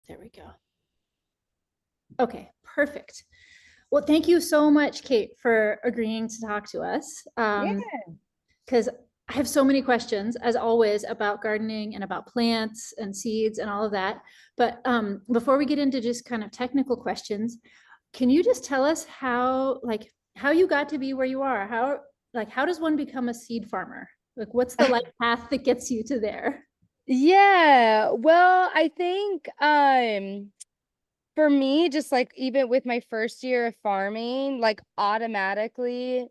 There we go. Okay, perfect. Well, thank you so much, Kate, for agreeing to talk to us. Yeah. Because I have so many questions, as always, about gardening and about plants and seeds and all of that. But before we get into just kind of technical questions, can you just tell us how you got to be where you are? How does one become a seed farmer? Like, what's the life path that gets you to there? Yeah. Well, I think for me, just like even with my first year of farming, like automatically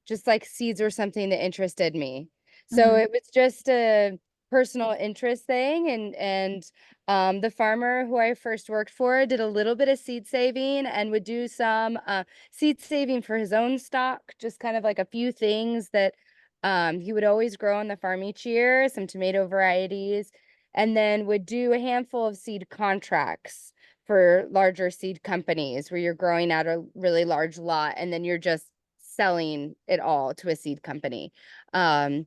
just like seeds were something that interested me. So Mhm. it was just a personal interest thing, and the farmer who I first worked for did a little bit of seed saving and would do some seed saving for his own stock, just kind of like a few things that he would always grow on the farm each year, some tomato varieties, and then would do a handful of seed contracts for larger seed companies where you're growing out a really large lot and then you're just selling it all to a seed company. Um,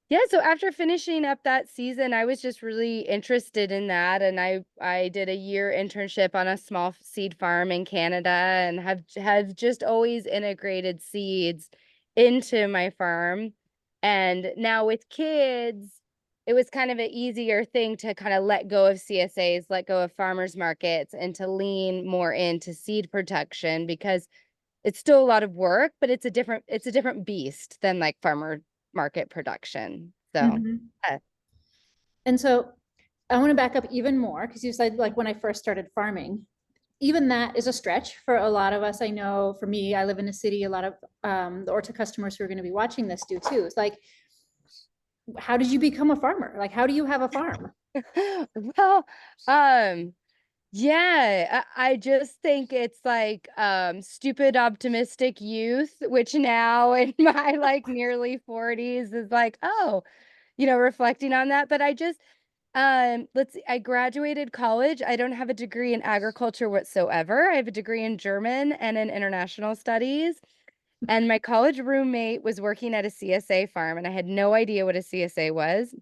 yeah, so after finishing up that season, I was just really interested in that, and I did a year internship on a small seed farm in Canada and have just always integrated seeds into my farm. And now with kids, it was kind of an easier thing to kind of let go of CSAs, let go of farmers markets, and to lean more into seed production because it's still a lot of work, but it's a different beast than like farmer market production. So, Mhm. uh, And so I want to back up even more because you said like when I first started farming, even that is a stretch for a lot of us. I know for me, I live in a city, a lot of the Orta customers who are going to be watching this do too. It's like, how did you become a farmer? Like, how do you have a farm? well, um, yeah, I just think it's like stupid optimistic youth, which now in my like nearly 40s is like, oh, reflecting on that. But I just let's see, I graduated college. I don't have a degree in agriculture whatsoever. I have a degree in German and in international studies. And my college roommate was working at a CSA farm, and I had no idea what a CSA was.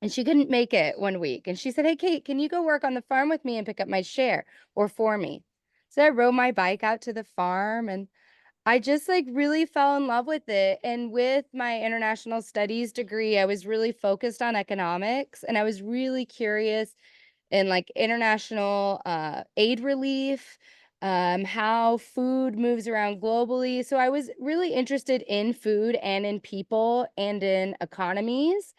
And she couldn't make it one week. And she said, "Hey, Kate, can you go work on the farm with me and pick up my share or for me?" So I rode my bike out to the farm and I just like really fell in love with it. And with my international studies degree, I was really focused on economics and I was really curious in like international aid relief, how food moves around globally. So I was really interested in food and in people and in economies.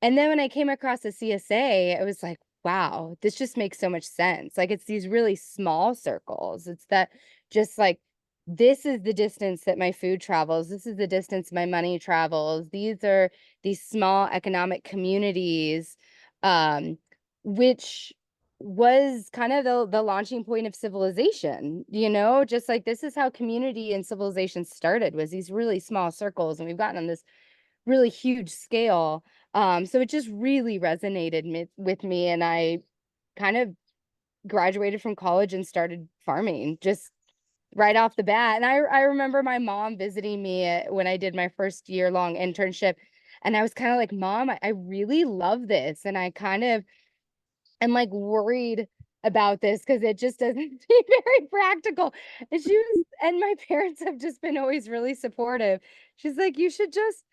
And then when I came across the CSA, I was like, wow, this just makes so much sense. Like it's these really small circles. It's that just like this is the distance that my food travels. This is the distance my money travels. These are these small economic communities, um, which was kind of the launching point of civilization, just like this is how community and civilization started was these really small circles. And we've gotten on this really huge scale. So it just really resonated with me, and I kind of graduated from college and started farming just right off the bat. And I remember my mom visiting me when I did my first year long internship, and I was kind of like, "Mom, I really love this," and I kind of am like worried about this because it just doesn't seem very practical. And my parents have just been always really supportive. She's like, you should just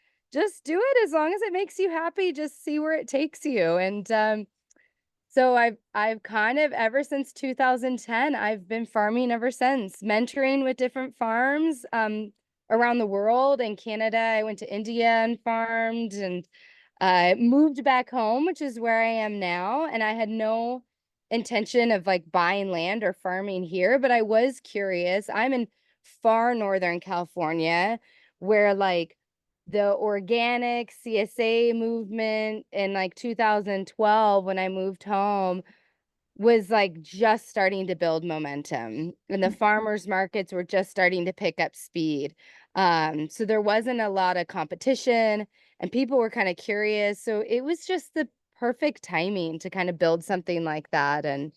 do it as long as it makes you happy, just see where it takes you. And so I've kind of ever since 2010, I've been farming ever since, mentoring with different farms around the world. In Canada, I went to India and farmed, and I moved back home, which is where I am now. And I had no intention of like buying land or farming here, but I was curious. I'm in far northern California, where like the organic CSA movement in like 2012 when I moved home was like just starting to build momentum and the farmers markets were just starting to pick up speed. So there wasn't a lot of competition and people were kind of curious. So it was just the perfect timing to kind of build something like that. And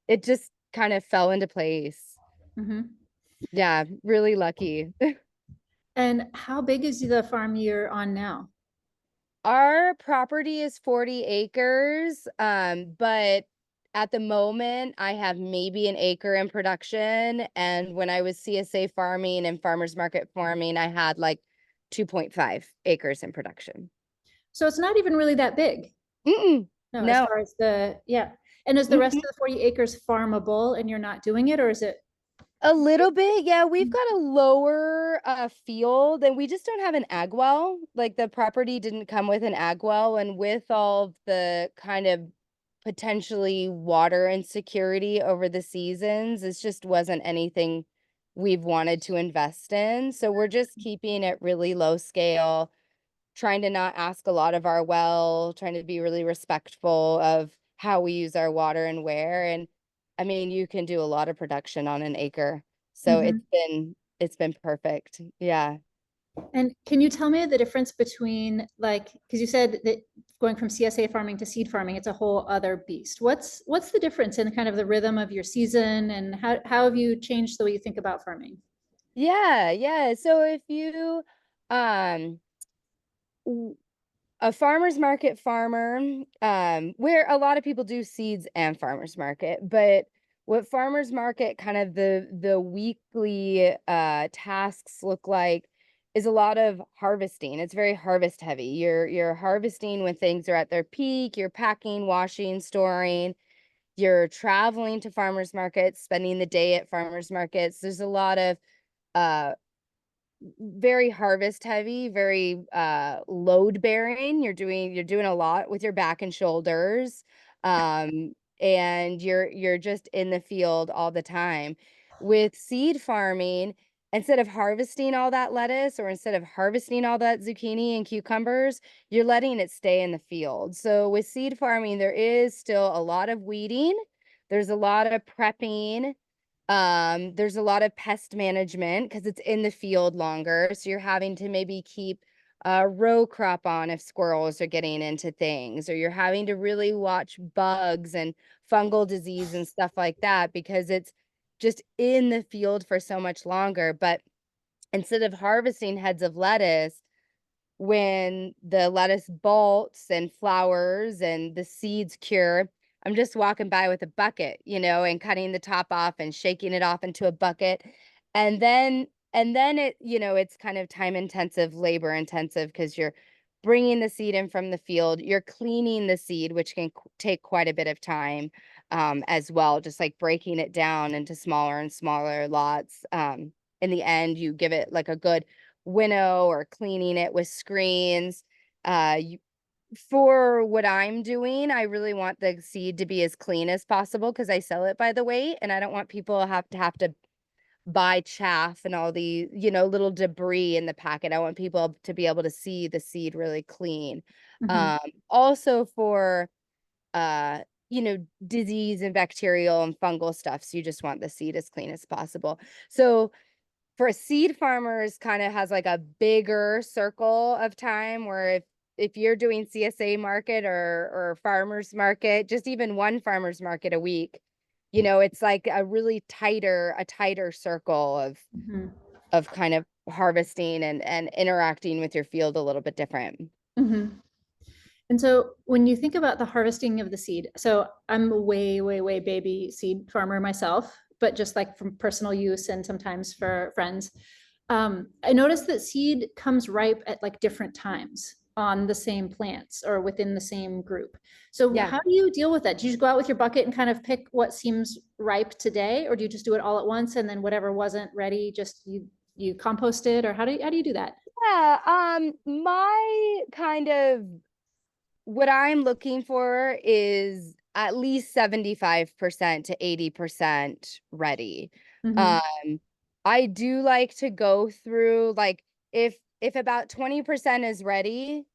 it just kind of fell into place. Mhm. Yeah, really lucky. And how big is the farm you're on now? Our property is 40 acres, but at the moment, I have maybe an acre in production. And when I was CSA farming and farmers market farming, I had like 2.5 acres in production. So it's not even really that big. Mm-mm, No, as no. far as yeah. And is the rest Mhm. of the 40 acres farmable and you're not doing it, or is it? A little bit, yeah. We've got a lower field, and we just don't have an ag well. Like the property didn't come with an ag well, and with all of the kind of potentially water insecurity over the seasons, it just wasn't anything we've wanted to invest in. So we're just keeping it really low scale, trying to not ask a lot of our well, trying to be really respectful of how we use our water and where. And I mean, you can do a lot of production on an acre. So Mhm. it's been perfect. Yeah. And can you tell me the difference between like, because you said that going from CSA farming to seed farming, it's a whole other beast. What's the difference in kind of the rhythm of your season, and how have you changed the way you think about farming? Yeah, yeah. So if you um a farmer's market farmer, where a lot of people do seeds and farmer's market, but what farmer's market kind of the weekly tasks look like is a lot of harvesting. It's very harvest heavy. You're harvesting when things are at their peak, you're packing, washing, storing, you're traveling to farmers markets, spending the day at farmers markets. There's a lot of uh very harvest heavy, very load bearing. You're doing a lot with your back and shoulders. And you're just in the field all the time. With seed farming, instead of harvesting all that lettuce or instead of harvesting all that zucchini and cucumbers, you're letting it stay in the field. So with seed farming, there is still a lot of weeding. There's a lot of prepping. There's a lot of pest management because it's in the field longer. So you're having to maybe keep a row crop on if squirrels are getting into things, or you're having to really watch bugs and fungal disease and stuff like that because it's just in the field for so much longer. But instead of harvesting heads of lettuce, when the lettuce bolts and flowers and the seeds cure, I'm just walking by with a bucket, and cutting the top off and shaking it off into a bucket. And then it's kind of time intensive, labor intensive because you're bringing the seed in from the field, you're cleaning the seed, which can take quite a bit of time as well, just like breaking it down into smaller and smaller lots. In the end, you give it like a good winnow or cleaning it with screens. You, for what I'm doing, I really want the seed to be as clean as possible because I sell it by the weight, and I don't want people have to buy chaff and all the little debris in the packet. I want people to be able to see the seed really clean. Mhm. Um, Also for uh disease and bacterial and fungal stuff. So you just want the seed as clean as possible. So for a seed farmers kind of has like a bigger circle of time where if you're doing CSA market or farmers market, just even one farmers market a week, it's like a tighter circle Mhm. of kind of harvesting and interacting with your field a little bit different. Mhm. And so when you think about the harvesting of the seed, so I'm a way, way, way baby seed farmer myself, but just like from personal use and sometimes for friends. I noticed that seed comes ripe at like different times on the same plants or within the same group. So Yeah. how do you deal with that? Do you just go out with your bucket and kind of pick what seems ripe today, or do you just do it all at once and then whatever wasn't ready, just you compost it, or how do you do that? Yeah, my kind of what I'm looking for is at least 75% to 80% ready. Hmm. Um, I do like to go through like if about 20% is ready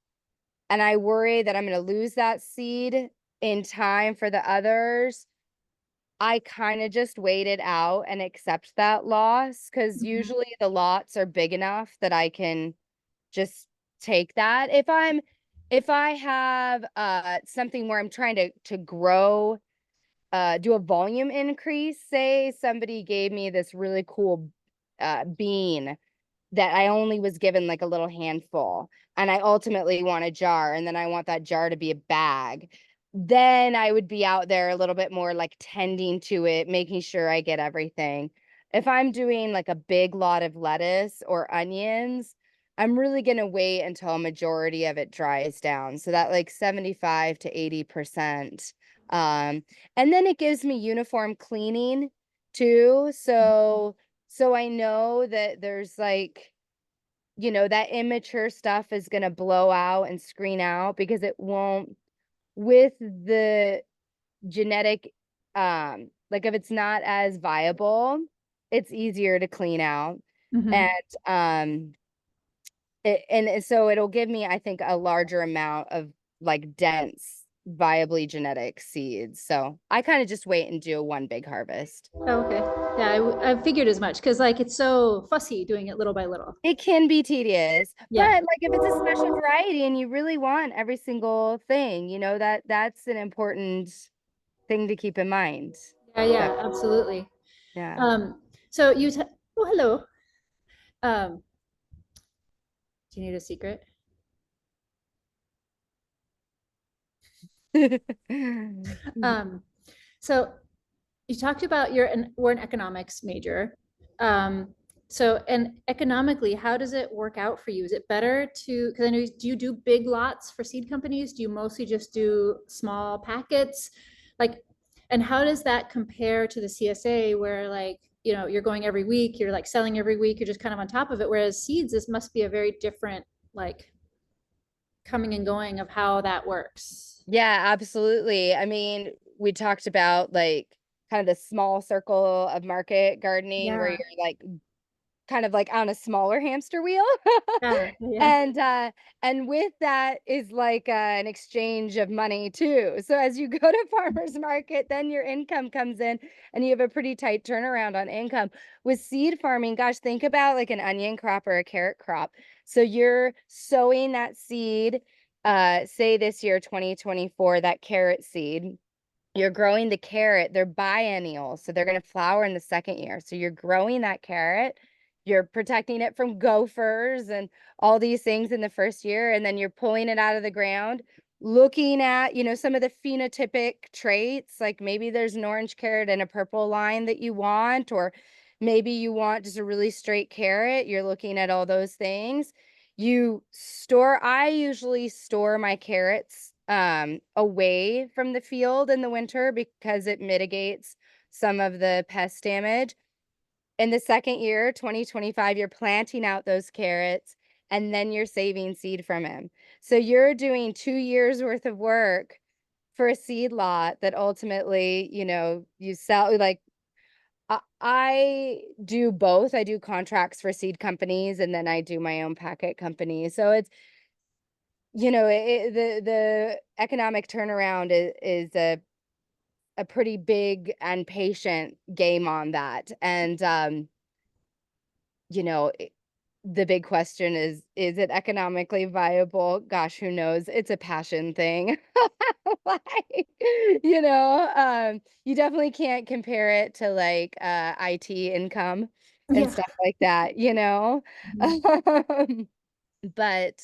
and I worry that I'm going to lose that seed in time for the others, I kind of just wait it out and accept that loss because Hmm. usually the lots are big enough that I can just take that. If I have something where I'm trying to grow, do a volume increase, say somebody gave me this really cool bean that I only was given like a little handful, and I ultimately want a jar, and then I want that jar to be a bag. then I would be out there a little bit more like tending to it, making sure I get everything. If I'm doing like a big lot of lettuce or onions, I'm really going to wait until a majority of it dries down. So that like 75 to 80%. Um, and then it gives me uniform cleaning too. So I know that there's like, that immature stuff is going to blow out and screen out because it won't with the genetic, like if it's not as viable, it's easier to clean out. Mhm. And so it'll give me, I think, a larger amount of like dense, viably genetic seeds. So I kind of just wait and do one big harvest. Oh, okay. Yeah, I figured as much because like it's so fussy doing it little by little. It can be tedious, but Yeah. like if it's a special variety and you really want every single thing, that's an important thing to keep in mind. Yeah, So, yeah, absolutely. yeah. So oh, hello. Um, do you need a secret? Um, so you talked about we're an economics major. Um, so and economically, how does it work out for you? Is it better to, because I know, do you do big lots for seed companies? Do you mostly just do small packets? Like, and how does that compare to the CSA where like, you're going every week, you're like selling every week, you're just kind of on top of it. Whereas seeds, this must be a very different like coming and going of how that works. Yeah, absolutely. I mean, we talked about like kind of the small circle of market gardening where Yeah. you're like kind of like on a smaller hamster wheel. Yeah. Yeah. And with that is like an exchange of money too. So as you go to farmers market, then your income comes in and you have a pretty tight turnaround on income. With seed farming, gosh, think about like an onion crop or a carrot crop. So you're sowing that seed, say this year 2024, that carrot seed. You're growing the carrot, they're biennial, so they're going to flower in the second year. So you're growing that carrot, you're protecting it from gophers and all these things in the first year, and then you're pulling it out of the ground, looking at, some of the phenotypic traits, like maybe there's an orange carrot and a purple line that you want, or maybe you want just a really straight carrot. You're looking at all those things. I usually store my carrots away from the field in the winter because it mitigates some of the pest damage. In the second year, 2025, you're planting out those carrots and then you're saving seed from them. So you're doing 2 years worth of work for a seed lot that ultimately, you sell. Like I do both. I do contracts for seed companies and then I do my own packet company. So it's, the economic turnaround is a pretty big and patient game on that. And you know, it- the big question is it economically viable? Gosh, who knows? It's a passion thing. Like, you definitely can't compare it to like IT income and Yeah. stuff like that. Mhm. Um, but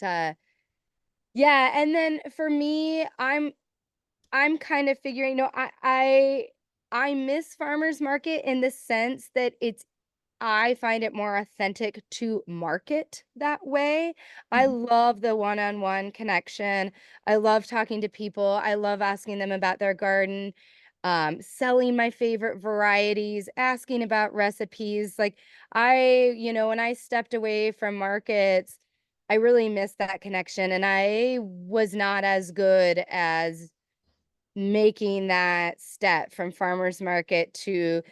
yeah, and then for me, I'm kind of figuring, I miss farmers market in the sense that I find it more authentic to market that way. I Mhm. love the one-on-one connection. I love talking to people. I love asking them about their garden, selling my favorite varieties, asking about recipes. Like when I stepped away from markets, I really missed that connection and I was not as good as making that step from farmers market to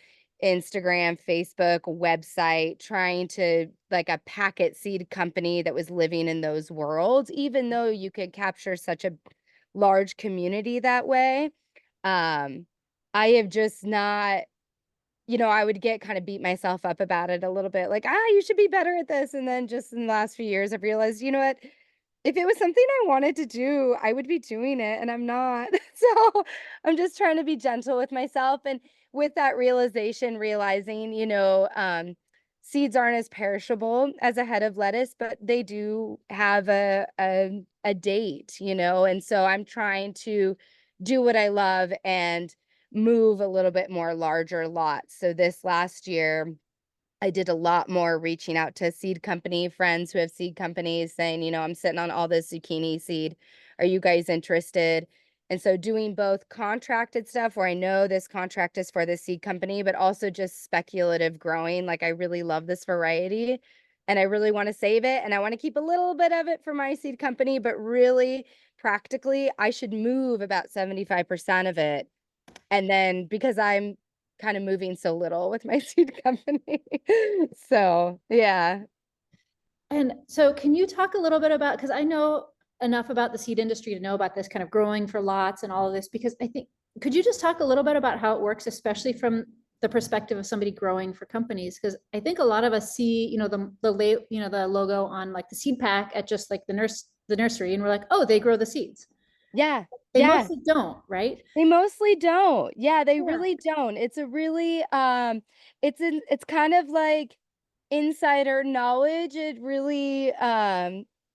Instagram, Facebook, website, trying to like a packet seed company that was living in those worlds, even though you could capture such a large community that way. Um, I have just not, I would get kind of beat myself up about it a little bit, like, you should be better at this. And then just in the last few years, I've realized, you know what? If it was something I wanted to do, I would be doing it, and I'm not. So I'm just trying to be gentle with myself. And with that realization, realizing, seeds aren't as perishable as a head of lettuce, but they do have a date, and so I'm trying to do what I love and move a little bit more larger lots. So this last year, I did a lot more reaching out to seed company friends who have seed companies saying, I'm sitting on all this zucchini seed. Are you guys interested? And so doing both contracted stuff where I know this contract is for the seed company, but also just speculative growing. Like I really love this variety and I really want to save it. And I want to keep a little bit of it for my seed company, but really practically, I should move about 75% of it. And then because I'm kind of moving so little with my seed company. So, yeah. And so can you talk a little bit about, because I know enough about the seed industry to know about this kind of growing for lots and all of this, because I think, could you just talk a little bit about how it works, especially from the perspective of somebody growing for companies? Because I think a lot of us see, the logo on like the seed pack at just like the nursery, and we're like, oh, they grow the seeds. Yeah. They Yeah. mostly don't, right? They mostly don't. Yeah, they Yeah. really don't. It's a really it's kind of like insider knowledge. It really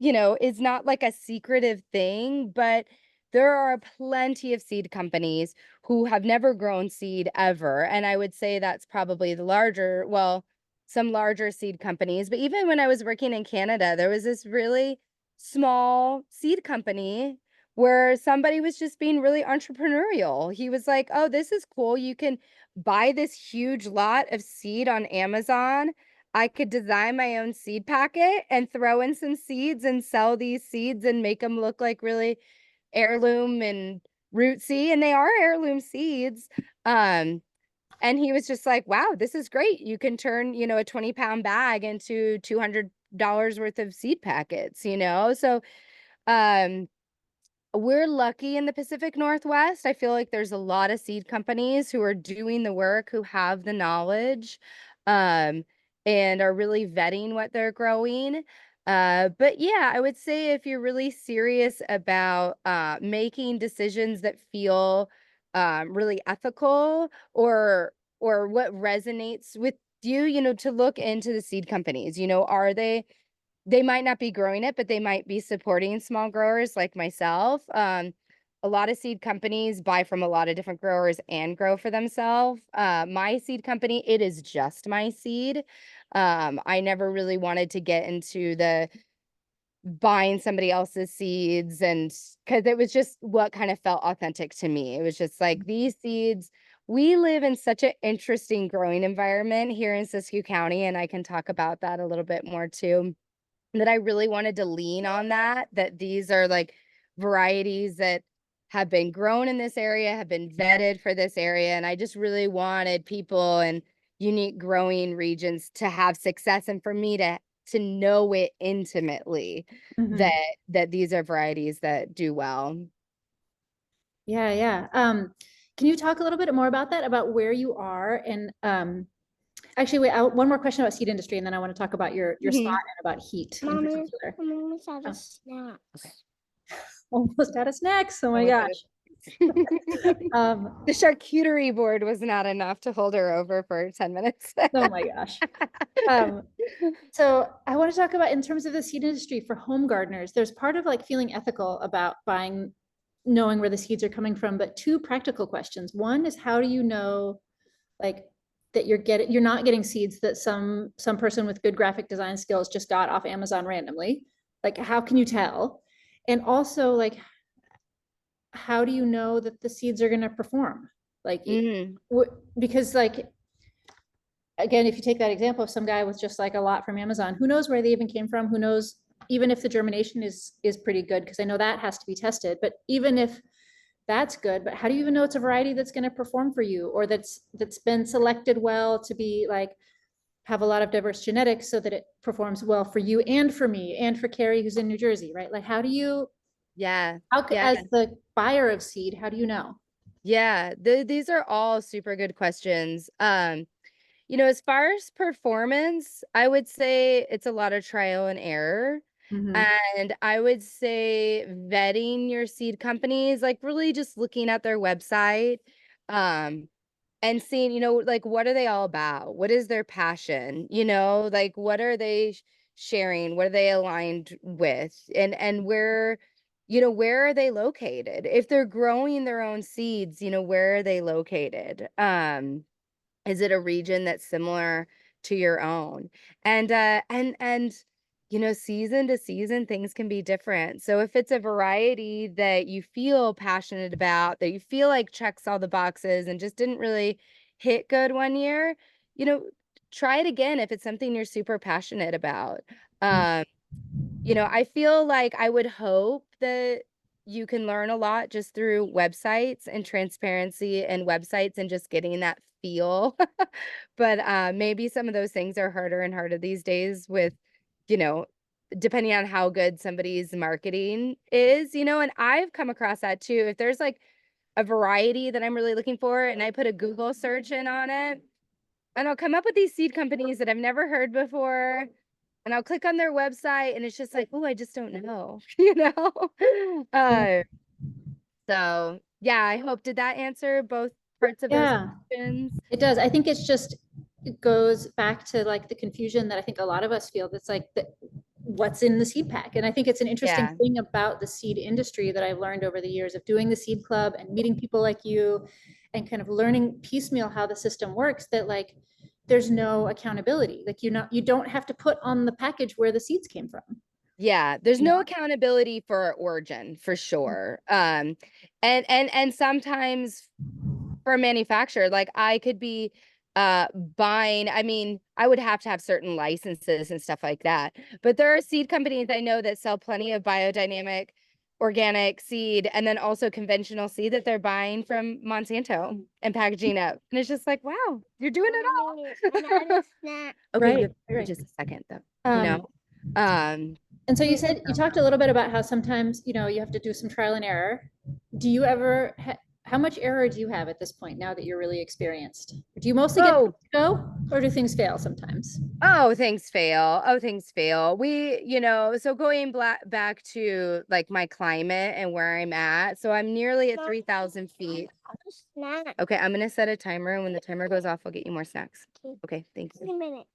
is not like a secretive thing, but there are plenty of seed companies who have never grown seed ever. And I would say that's probably some larger seed companies. But even when I was working in Canada, there was this really small seed company where somebody was just being really entrepreneurial. He was like, "Oh, this is cool. You can buy this huge lot of seed on Amazon. I could design my own seed packet and throw in some seeds and sell these seeds and make them look like really heirloom and rootsy, and they are heirloom seeds." And he was just like, "Wow, this is great. You can turn, a 20-pound bag into $200 worth of seed packets. So, um we're lucky in the Pacific Northwest. I feel like there's a lot of seed companies who are doing the work, who have the knowledge, um, and are really vetting what they're growing. But yeah, I would say if you're really serious about making decisions that feel really ethical or what resonates with you, to look into the seed companies. Are they might not be growing it, but they might be supporting small growers like myself. A lot of seed companies buy from a lot of different growers and grow for themselves. My seed company, it is just my seed. I never really wanted to get into the buying somebody else's seeds and because it was just what kind of felt authentic to me. It was just like these seeds. We live in such an interesting growing environment here in Siskiyou County, and I can talk about that a little bit more too, that I really wanted to lean on that these are like varieties that have been grown in this area, have been vetted for this area. And I just really wanted people in unique growing regions to have success and for me to know it intimately Mhm. that these are varieties that do well. Yeah, yeah. Can you talk a little bit more about that, about where you are? And actually, wait, one more question about seed industry, and then I want to talk about your spot Mhm. and about heat in Mommy, particular. I'm almost out of Oh, snacks. almost out of snacks. Oh my Almost out of- gosh. Um, The charcuterie board was not enough to hold her over for 10 minutes. oh my gosh. Um, so I want to talk about in terms of the seed industry for home gardeners, there's part of like feeling ethical about buying, knowing where the seeds are coming from, but two practical questions. One is how do you know like that you're not getting seeds that some person with good graphic design skills just got off Amazon randomly? Like how can you tell? And also like how do you know that the seeds are going to perform? Like Mm, because like again, if you take that example of some guy with just like a lot from Amazon, who knows where they even came from? Who knows even if the germination is pretty good? Because I know that has to be tested. But even if that's good, but how do you even know it's a variety that's going to perform for you, or that's been selected well to be like have a lot of diverse genetics so that it performs well for you and for me and for Carrie who's in New Jersey, right? Like how do you yeah. Yeah. as the buyer of seed, how do you know? Yeah, these are all super good questions. As far as performance, I would say it's a lot of trial and error. Mhm. And I would say vetting your seed companies, like really just looking at their website, um, and seeing, like what are they all about? What is their passion? Like what are they sharing? What are they aligned with? And where where are they located? If they're growing their own seeds, where are they located? Is it a region that's similar to your own? And season to season, things can be different. So if it's a variety that you feel passionate about, that you feel like checks all the boxes and just didn't really hit good one year, try it again if it's something you're super passionate about. I feel like I would hope that you can learn a lot just through websites and transparency and websites and just getting that feel. But maybe some of those things are harder and harder these days with, you know, depending on how good somebody's marketing is, and I've come across that too. If there's like a variety that I'm really looking for and I put a Google search in on it, and I'll come up with these seed companies that I've never heard before. And I'll click on their website and it's just like, oh, I just don't know, Uh, so yeah, I hope, did that answer both parts of those Yeah, questions? it does. I think it's just, it goes back to like the confusion that I think a lot of us feel. That's like what's in the seed pack. And I think it's an interesting Yeah. thing about the seed industry that I've learned over the years of doing the seed club and meeting people like you and kind of learning piecemeal how the system works, that like there's no accountability. Like you don't have to put on the package where the seeds came from. Yeah, there's You know? no accountability for origin for sure. And sometimes for a manufacturer, like I could be buying, I mean, I would have to have certain licenses and stuff like that. But there are seed companies I know that sell plenty of biodynamic organic seed and then also conventional seed that they're buying from Monsanto and packaging up. And it's just like, wow, you're doing it all. Okay, you Right, have right. just a second though, Um, Um, and so you said, you talked a little bit about how sometimes, you have to do some trial and error. Do you ever, how much error do you have at this point now that you're really experienced? Do you mostly get to oh, go, or do things fail sometimes? things fail. Oh, things fail. So going back to like my climate and where I'm at. So I'm nearly at 3,000 feet. Okay, I'm gonna set a timer, and when the timer goes off, I'll get you more snacks. Okay, thank you. 10 minutes.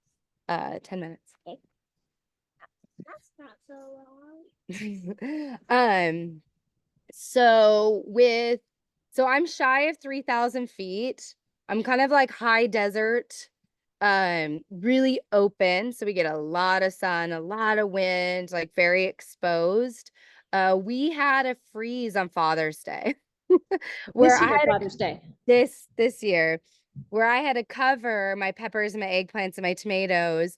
10 minutes. That's not so long. So I'm shy of 3,000 feet. I'm kind of like high desert, really open. So we get a lot of sun, a lot of wind, like very exposed. We had a freeze on Father's Day where This I year, had Father's Day. this year where I had to cover my peppers and my eggplants and my tomatoes,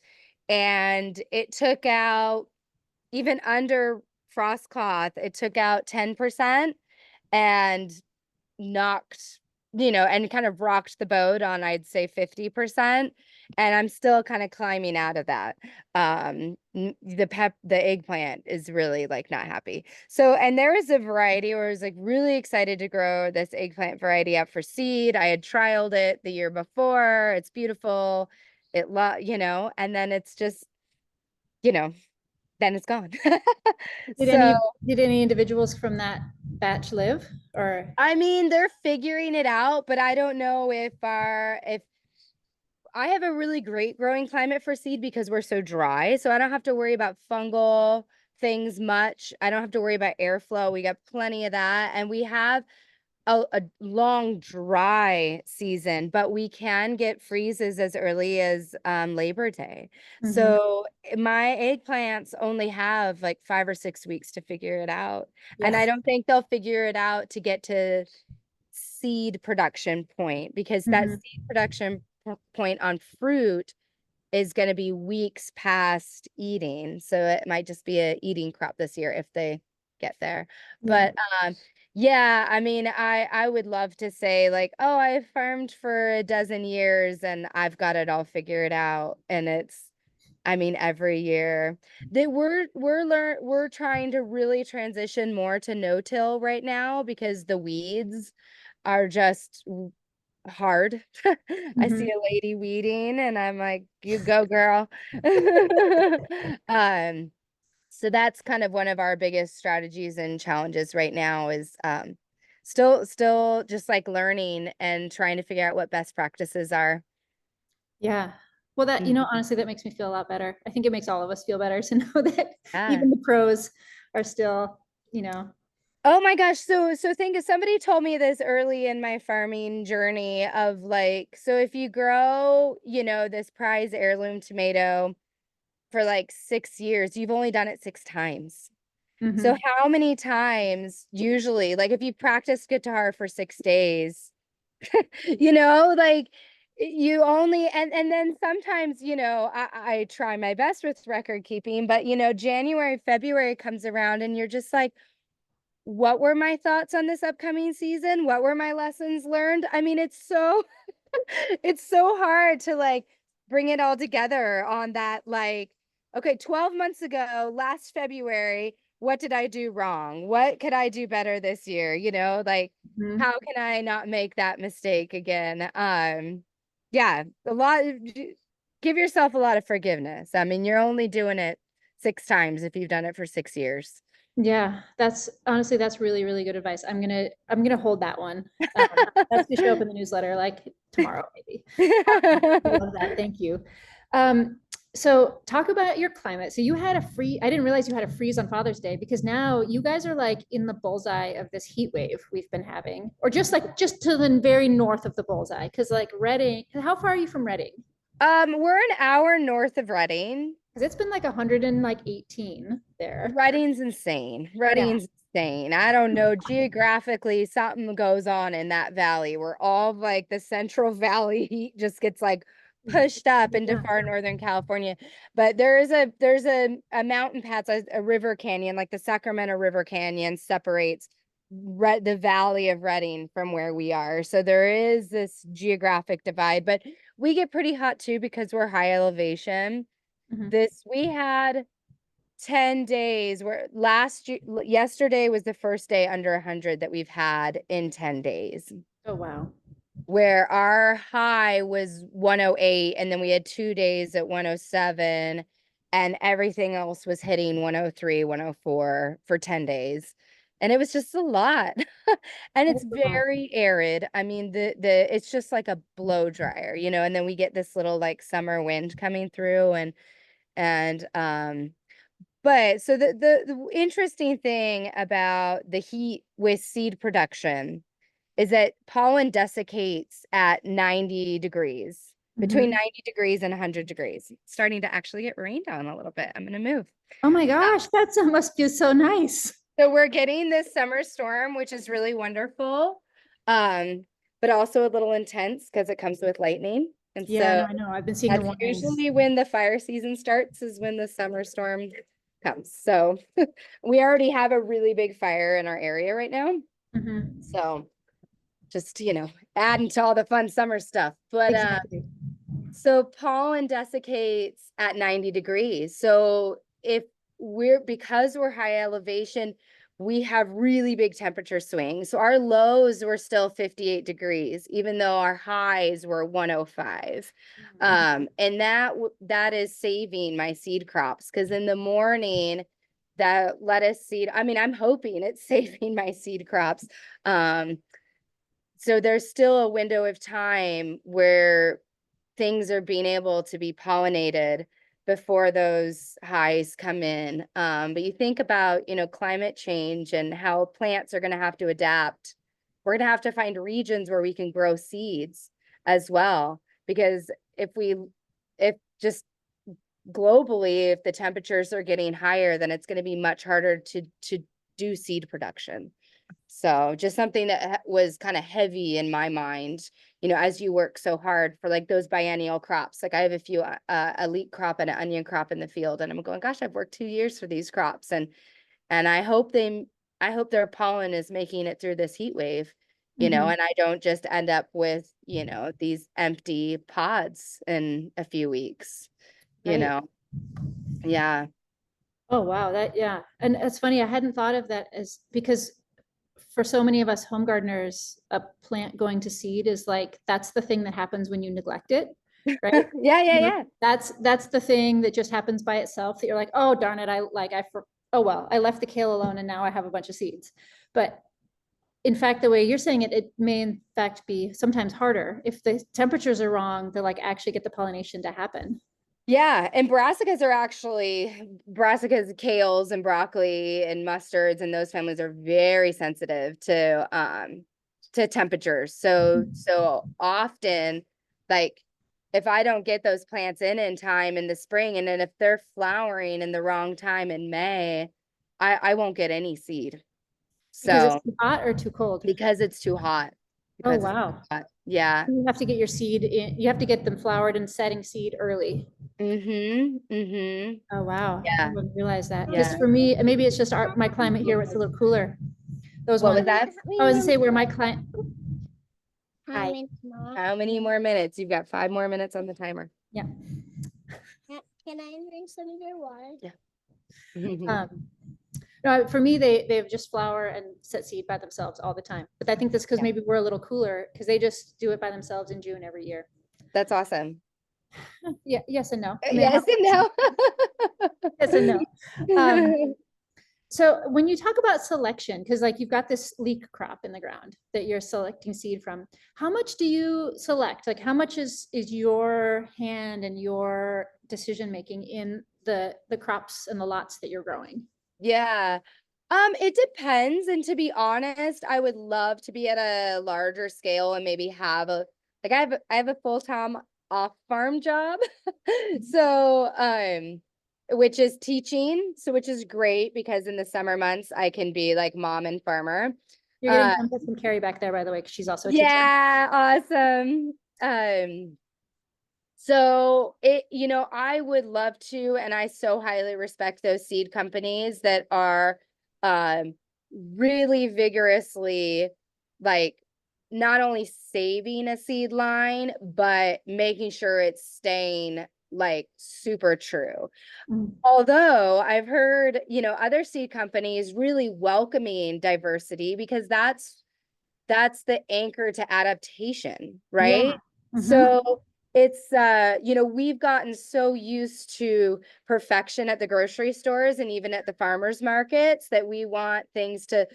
and it took out, even under frost cloth, it took out 10% and knocked, and kind of rocked the boat on, I'd say 50%. And I'm still kind of climbing out of that. The eggplant is really like not happy. So, and there is a variety where I was like really excited to grow this eggplant variety up for seed. I had trialed it the year before. It's beautiful. And then it's just, then it's gone. Did So, any individuals from that batch live, or? I mean, they're figuring it out, but I don't know if I have a really great growing climate for seed because we're so dry. So I don't have to worry about fungal things much. I don't have to worry about airflow. We got plenty of that. And we have a long dry season, but we can get freezes as early as Labor Day. Mhm. So my eggplants only have like 5 or 6 weeks to figure it out. And Yeah. I don't think they'll figure it out to get to seed production point, because that Mhm. seed production point on fruit is going to be weeks past eating. So it might just be a eating crop this year if they get there. Yeah. But yeah, I mean, I would love to say like, oh, I farmed for a dozen years and I've got it all figured out. And I mean, every year we're trying to really transition more to no-till right now because the weeds are just hard. I see Mhm. a lady weeding and I'm like, you go, girl. Um, so that's kind of one of our biggest strategies and challenges right now is still just like learning and trying to figure out what best practices are. Yeah. Well, that, Mhm. honestly, that makes me feel a lot better. I think it makes all of us feel better to know that Yeah. even the pros are still, Oh my gosh. So think of somebody told me this early in my farming journey of like, so if you grow, this prize heirloom tomato for like 6 years, you've only done it 6 times. So Mhm. how many times usually, like if you practice guitar for 6 days, like you only and then sometimes, I try my best with record keeping, but January, February comes around and you're just like, what were my thoughts on this upcoming season? What were my lessons learned? I mean, it's so it's so hard to like bring it all together on that, like, okay, 12 months ago, last February, what did I do wrong? What could I do better this year? Like, Mhm. how can I not make that mistake again? Yeah, a lot give yourself a lot of forgiveness. I mean, you're only doing it 6 times if you've done it for 6 years. Yeah, that's honestly, that's really, really good advice. I'm gonna hold that one. That's gonna show up in the newsletter like tomorrow, maybe. I love that. Thank you. Um, so talk about your climate. So you had a free, I didn't realize you had a freeze on Father's Day because now you guys are like in the bullseye of this heat wave we've been having, or just to the very north of the bullseye. Cause like Reading, how far are you from Reading? We're an hour north of Reading. Cause it's been like 118 there. Reading's insane. Yeah. Reading's insane. I don't know. Geographically, something goes on in that valley where all like the Central Valley heat just gets like pushed up into Yeah. far northern California. But there's a mountain pass, a river canyon, like the Sacramento River Canyon separates the valley of Reading from where we are. So there is this geographic divide, but we get pretty hot too because we're high elevation. Mhm. We had 10 days where yesterday was the first day under 100 that we've had in 10 days, Oh, wow. where our high was 108 and then we had 2 days at 107 and everything else was hitting 103, 104 for 10 days. And it was just a lot. And it's That's a lot. very arid. I mean, the it's just like a blow dryer, and then we get this little like summer wind coming through and but so the interesting thing about the heat with seed production is that pollen desiccates at 90 degrees, between Mhm. 90 degrees and 100 degrees. It's starting to actually get rained down a little bit. I'm going to move. Oh my gosh, that must feel so nice. So we're getting this summer storm, which is really wonderful, but also a little intense because it comes with lightning. And Yeah, no, so I know. I've been seeing the that's warnings. usually when the fire season starts, is when the summer storm comes. So we already have a really big fire in our area right now. Mhm. So just, adding to all the fun summer stuff. But Exactly. so pollen desiccates at 90 degrees. So because we're high elevation, we have really big temperature swings. So our lows were still 58 degrees, even though our highs were 105. And that is saving my seed crops because in the morning, that lettuce seed, I mean, I'm hoping it's saving my seed crops. So there's still a window of time where things are being able to be pollinated before those highs come in. But you think about, climate change and how plants are going to have to adapt. We're going to have to find regions where we can grow seeds as well. Because if just globally, if the temperatures are getting higher, then it's going to be much harder to do seed production. So just something that was kind of heavy in my mind, as you work so hard for like those biennial crops. Like I have a few a leek crop and an onion crop in the field, and I'm going, gosh, I've worked 2 years for these crops, and I hope their pollen is making it through this heat wave, Mhm. and I don't just end up with these empty pods in a few weeks, you Right. know. Yeah. Oh, wow. Yeah. And it's funny, I hadn't thought of that as because for so many of us home gardeners, a plant going to seed is like, that's the thing that happens when you neglect it, right? Yeah, yeah, You know, yeah. that's the thing that just happens by itself that you're like, oh, darn it. Oh, well, I left the kale alone and now I have a bunch of seeds. But in fact, the way you're saying it, it may in fact be sometimes harder. If the temperatures are wrong, to like actually get the pollination to happen. Yeah, and brassicas, kales and broccoli and mustards and those families are very sensitive to temperatures. So often, like, if I don't get those plants in time in the spring, and then if they're flowering in the wrong time in May, I won't get any seed. Because it's So too hot or too cold? because it's too hot. Oh, Because it's too wow. hot. Yeah. You have to get your seed in, you have to get them flowered and setting seed early. Mm-hmm. Mm-hmm. Oh, wow. I Yeah. didn't realize that. Because Yeah. for me, maybe it's just my climate here, it's a little cooler. Those What was ones, that? I was gonna say where my client, How hi, many more? How many more minutes? You've got 5 more minutes on the timer. yeah. Can I drink some of your water? Yeah. No, for me, they just flower and set seed by themselves all the time. But I think that's because Yeah. maybe we're a little cooler because they just do it by themselves in June every year. That's awesome. Yeah, yes and no. I mean, Yes and no. yes and no. So when you talk about selection, because like you've got this leek crop in the ground that you're selecting seed from, how much do you select? Like how much is your hand and your decision making in the crops and the lots that you're growing? Yeah. It depends. And to be honest, I would love to be at a larger scale and maybe have I have a full-time off-farm job. So, which is teaching. So which is great because in the summer months I can be like mom and farmer. You're getting input from Carrie back there, by the way, because she's also a teacher. Yeah, awesome. So I would love to, and I so highly respect those seed companies that are really vigorously like not only saving a seed line, but making sure it's staying like super true. Mhm. Although I've heard, other seed companies really welcoming diversity because that's the anchor to adaptation, right? Mhm. So it's we've gotten so used to perfection at the grocery stores and even at the farmers markets that we want things to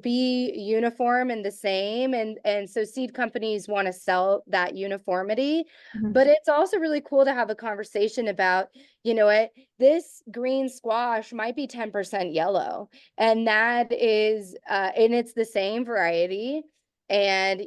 be uniform and the same, and so seed companies want to sell that uniformity. Mhm. But it's also really cool to have a conversation about, what this green squash might be 10% yellow, and that is and it's the same variety, and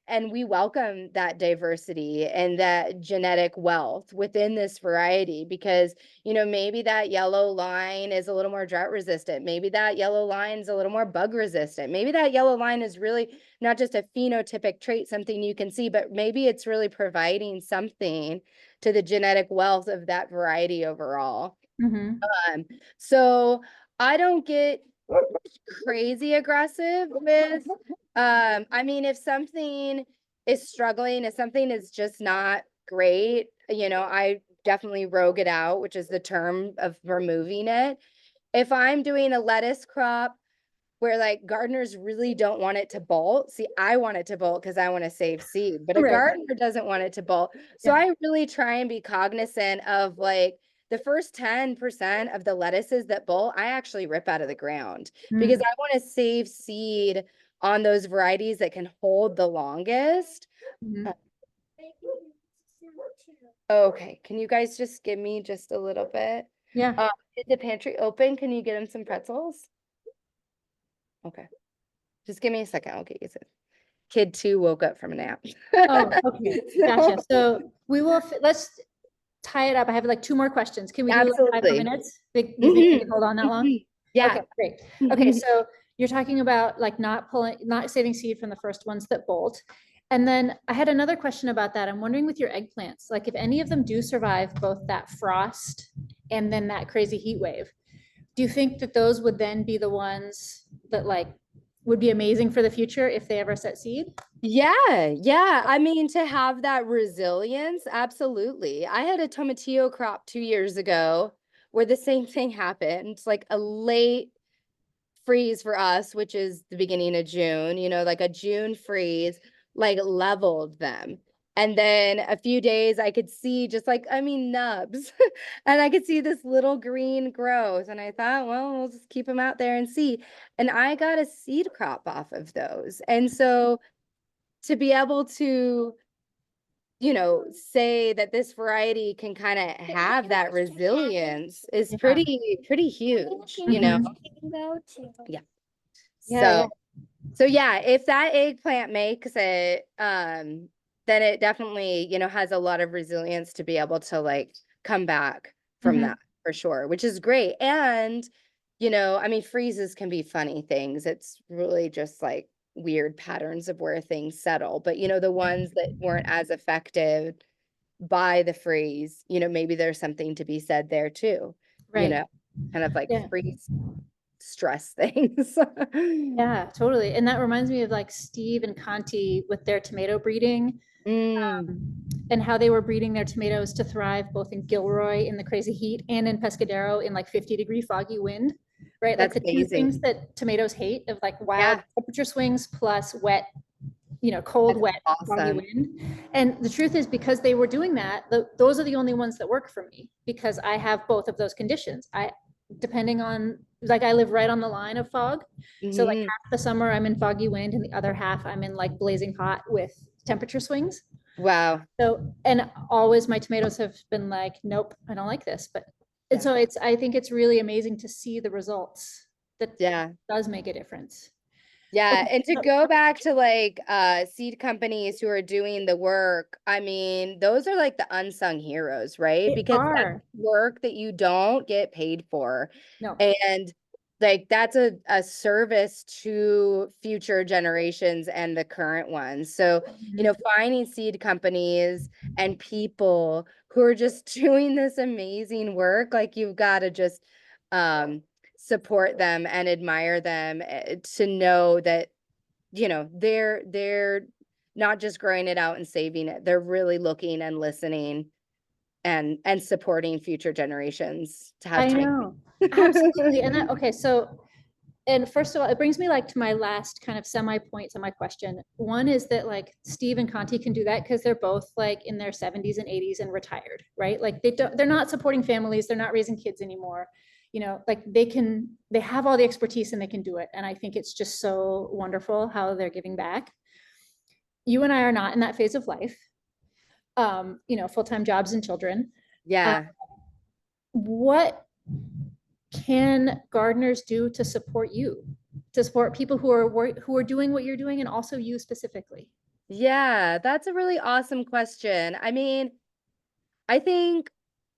and we welcome that diversity and that genetic wealth within this variety because maybe that yellow line is a little more drought resistant, maybe that yellow line is a little more bug resistant, maybe that yellow line is really not just a phenotypic trait, something you can see, but maybe it's really providing something to the genetic wealth of that variety overall. Mhm. So I don't get crazy aggressive with I mean, if something is struggling, if something is just not great, I definitely rogue it out, which is the term of removing it. If I'm doing a lettuce crop where like gardeners really don't want it to bolt. See, I want it to bolt because I want to save seed, but a Right. gardener doesn't want it to bolt. So Yeah. I really try and be cognizant of like the first 10% of the lettuces that bolt, I actually rip out of the ground because Mm. I want to save seed on those varieties that can hold the longest. Mhm. Okay, can you guys just give me just a little bit? Yeah. Is the pantry open? Can you get him some pretzels? Okay. Just give me a second. I'll get you some. Kid 2 woke up from a nap. Oh, okay. Gotcha. So we will, let's tie it up. I have like 2 more questions. Can we do like 5 more Absolutely. minutes? You think we Mhm, can hold on that long? mhm. Yeah. Okay, great. Okay, so you're talking about like not saving seed from the first ones that bolt. And then I had another question about that. I'm wondering with your eggplants, like if any of them do survive both that frost and then that crazy heat wave, do you think that those would then be the ones that like would be amazing for the future if they ever set seed? Yeah, yeah. I mean, to have that resilience, absolutely. I had a tomatillo crop 2 years ago where the same thing happened. It's like a late freeze for us, which is the beginning of June, like a June freeze, like leveled them. And then a few days I could see just like, I mean, nubs. And I could see this little green growth. And I thought, well, we'll just keep them out there and see. And I got a seed crop off of those. And so to be able to you know, say that this variety can kind of have that resilience is Yeah. pretty huge, you know? Yeah. Yeah, So yeah, if that eggplant makes it, then it definitely, you know, has a lot of resilience to be able to like come back from Mhm. that for sure, which is great. And, you know, I mean, freezes can be funny things. It's really just like weird patterns of where things settle. But, you know, the ones that weren't as affected by the freeze, you know, maybe there's something to be said there too, you Right. know, kind of like Yeah. freeze stress things. Yeah, totally. And that reminds me of like Steve and Conti with their tomato breeding, Mm, and how they were breeding their tomatoes to thrive both in Gilroy in the crazy heat and in Pescadero in like 50-degree foggy wind, right? Like that's the two amazing. things that tomatoes hate of like wild Yeah, temperature swings plus wet, you know, cold, that's wet, foggy awesome. wind. And the truth is, because they were doing that, those are the only ones that work for me because I have both of those conditions. Depending on, like, I live right on the line of fog. So like Mhm. half the summer I'm in foggy wind and the other half I'm in like blazing hot with temperature swings. Wow. So, and always my tomatoes have been like, nope, I don't like this. But, and Yeah. so I think it's really amazing to see the results that Yeah. does make a difference. Yeah. Okay, And to so go back to like seed companies who are doing the work, I mean, those are like the unsung heroes, right? they Because that's are, work that you don't get paid for. no. And like that's a service to future generations and the current ones. So, you know, Mhm. finding seed companies and people who are just doing this amazing work, like you've got to just support them and admire them to know that, you know, they're not just growing it out and saving it. They're really looking and listening and supporting future generations to have I time. know, absolutely. And that, okay, so, and first of all, it brings me like to my last kind of semi point to my question. One is that like Steve and Conti can do that because they're both like in their 70s and 80s and retired, right? Like they're not supporting families, they're not raising kids anymore. You know, like they have all the expertise and they can do it. And I think it's just so wonderful how they're giving back. You and I are not in that phase of life. You know, full-time jobs and children. Uh, Yeah. what can gardeners do to support you, to support people who are doing what you're doing, and also you specifically? Yeah, that's a really awesome question. I mean, I think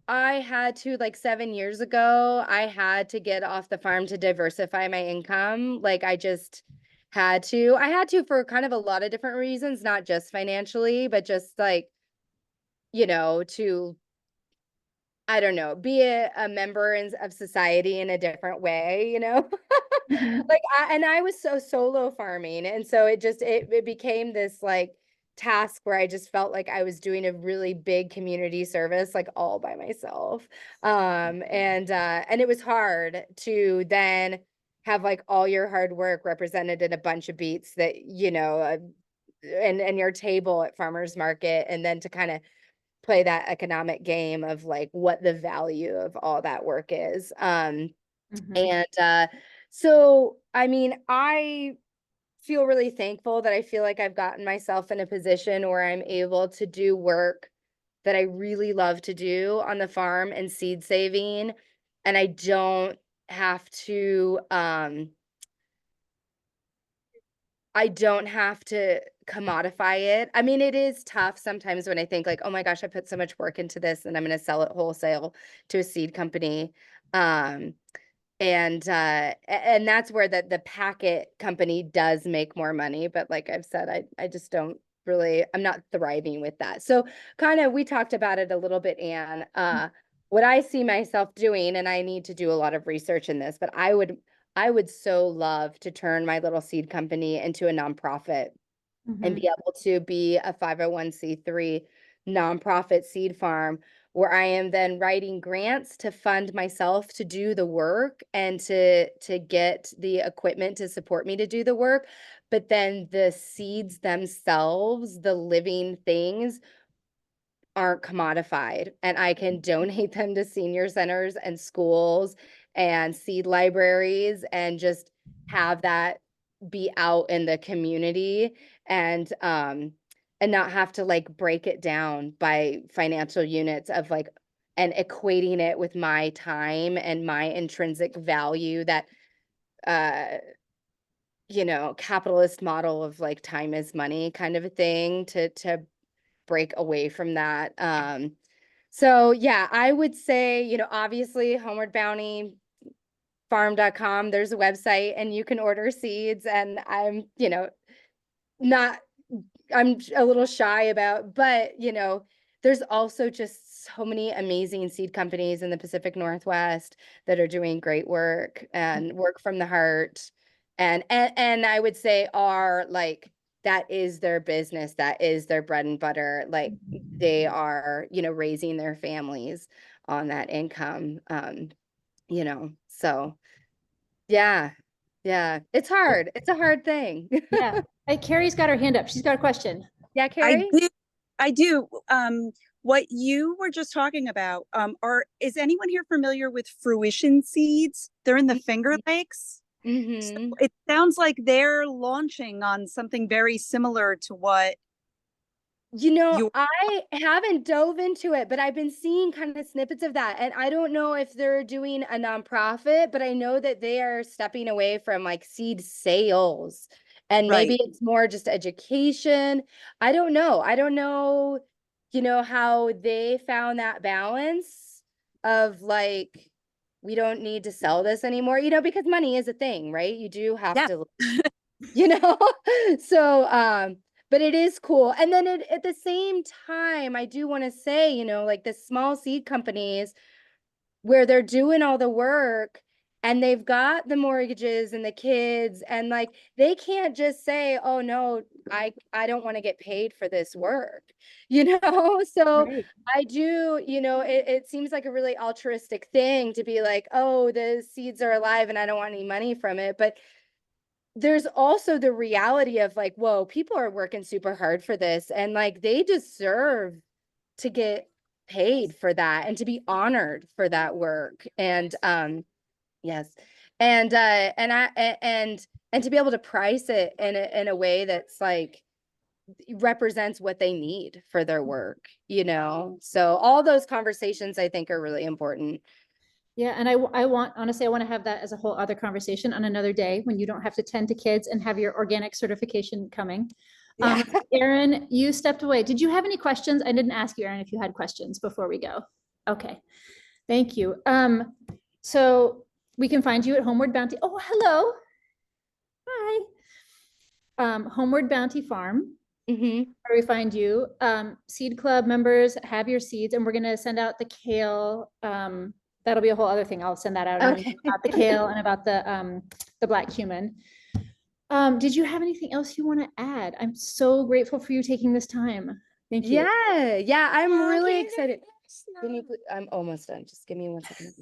I had to like 7 years ago, I had to get off the farm to diversify my income. Like I just had to. I had to for kind of a lot of different reasons, not just financially, but just like, you know, to I don't know, be a member of society in a different way, you know? Mhm. Like, I was so solo farming, and so it became this, like, task where I just felt like I was doing a really big community service, like, all by myself, and it was hard to then have, like, all your hard work represented in a bunch of beets that, you know, and your table at farmer's market, and then to kinda play that economic game of like what the value of all that work is. Mhm. And so I mean, I feel really thankful that I feel like I've gotten myself in a position where I'm able to do work that I really love to do on the farm and seed saving. And I don't have to commodify it. I mean, it is tough sometimes when I think like, "Oh my gosh, I put so much work into this and I'm gonna sell it wholesale to a seed company." Um, and that's where the packet company does make more money, but like I've said, I just don't really I'm not thriving with that. So kind of we talked about it a little bit, Anne. What I see myself doing, and I need to do a lot of research in this, but I would so love to turn my little seed company into a nonprofit and Mhm. be able to be a 501(c)(3) nonprofit seed farm where I am then writing grants to fund myself to do the work and to get the equipment to support me to do the work. But then the seeds themselves, the living things, aren't commodified, and I can donate them to senior centers and schools and seed libraries and just have that be out in the community and and not have to like break it down by financial units of like, and equating it with my time and my intrinsic value that, you know, capitalist model of like time is money kind of a thing, to break away from that. So yeah, I would say, you know, obviously Homeward Bounty Farm.com, there's a website and you can order seeds, and I'm, you know, not, I'm a little shy about, but you know, there's also just so many amazing seed companies in the Pacific Northwest that are doing great work and work from the heart. And I would say are like, that is their business, that is their bread and butter. Like they are, you know, raising their families on that income. You know, so yeah, it's hard. It's a hard thing. Yeah. Hey, Carrie's got her hand up. She's got a question. Yeah, I Carrie? do. I do. What you were just talking about, is anyone here familiar with fruition seeds? They're in the Finger Lakes. So Mm-hmm. it sounds like they're launching on something very similar to what You know, you. I haven't dove into it, but I've been seeing kind of snippets of that. And I don't know if they're doing a nonprofit, but I know that they are stepping away from like seed sales. And maybe Right. it's more just education. I don't know. I don't know, you know, how they found that balance of like, we don't need to sell this anymore, you know, because money is a thing, right? You do have Yeah. to, you know? So, but it is cool. And then at the same time, I do want to say, you know, like the small seed companies where they're doing all the work and they've got the mortgages and the kids, and like they can't just say, oh no, I don't want to get paid for this work, you know? So Right. I do, you know, it seems like a really altruistic thing to be like, oh, the seeds are alive and I don't want any money from it. But there's also the reality of like, whoa, people are working super hard for this, and like they deserve to get paid for that and to be honored for that work. And yes. And to be able to price it in a way that's like represents what they need for their work, you know? So all those conversations I think are really important. Yeah. And I want, honestly, I want to have that as a whole other conversation on another day when you don't have to tend to kids and have your organic certification coming. Yeah. Erin, you stepped away. Did you have any questions? I didn't ask you, Erin, if you had questions before we go. Okay. Thank you. So we can find you at Homeward Bounty. Oh, hello. Hi. Homeward Bounty Farm, Mm-hmm. where we find you. Seed Club members have your seeds, and we're going to send out the kale. That'll be a whole other thing. I'll send that out Okay. about the kale and about the black cumin. Did you have anything else you want to add? I'm so grateful for you taking this time. Thank you. Yeah, I'm really can I excited. do Can you this please, I'm almost done. Just give me 1 second.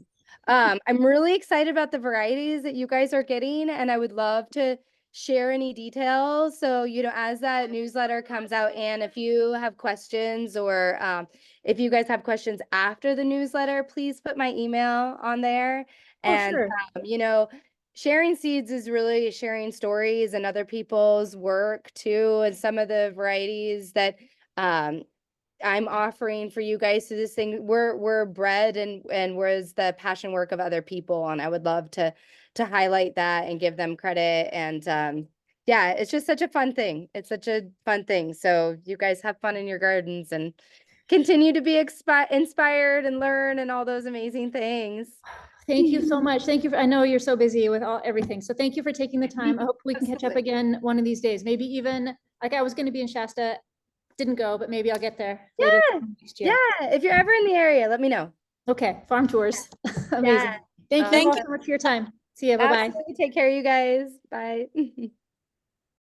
I'm really excited about the varieties that you guys are getting, and I would love to share any details. So, you know, as that newsletter comes out, and if you have questions, or if you guys have questions after the newsletter, please put my email on there. Oh, And, sure. you know, sharing seeds is really sharing stories and other people's work too. And some of the varieties that I'm offering for you guys to this thing, we're bred and was the passion work of other people, and I would love to highlight that and give them credit. And yeah, it's just such a fun thing. It's such a fun thing. So you guys have fun in your gardens and continue to be inspired and learn and all those amazing things. Thank you so much. Thank you. I know you're so busy with everything. So thank you for taking the time. I hope we can catch up Absolutely. again one of these days. Maybe even, like, I was going to be in Shasta, didn't go, but maybe I'll get there later next year. Yeah, if you're ever in the area, let me know. Okay, farm tours. Amazing. Yeah. Thank you Thank all you. so much for your time. See you. Bye-bye. Absolutely. Take care, you guys. Bye.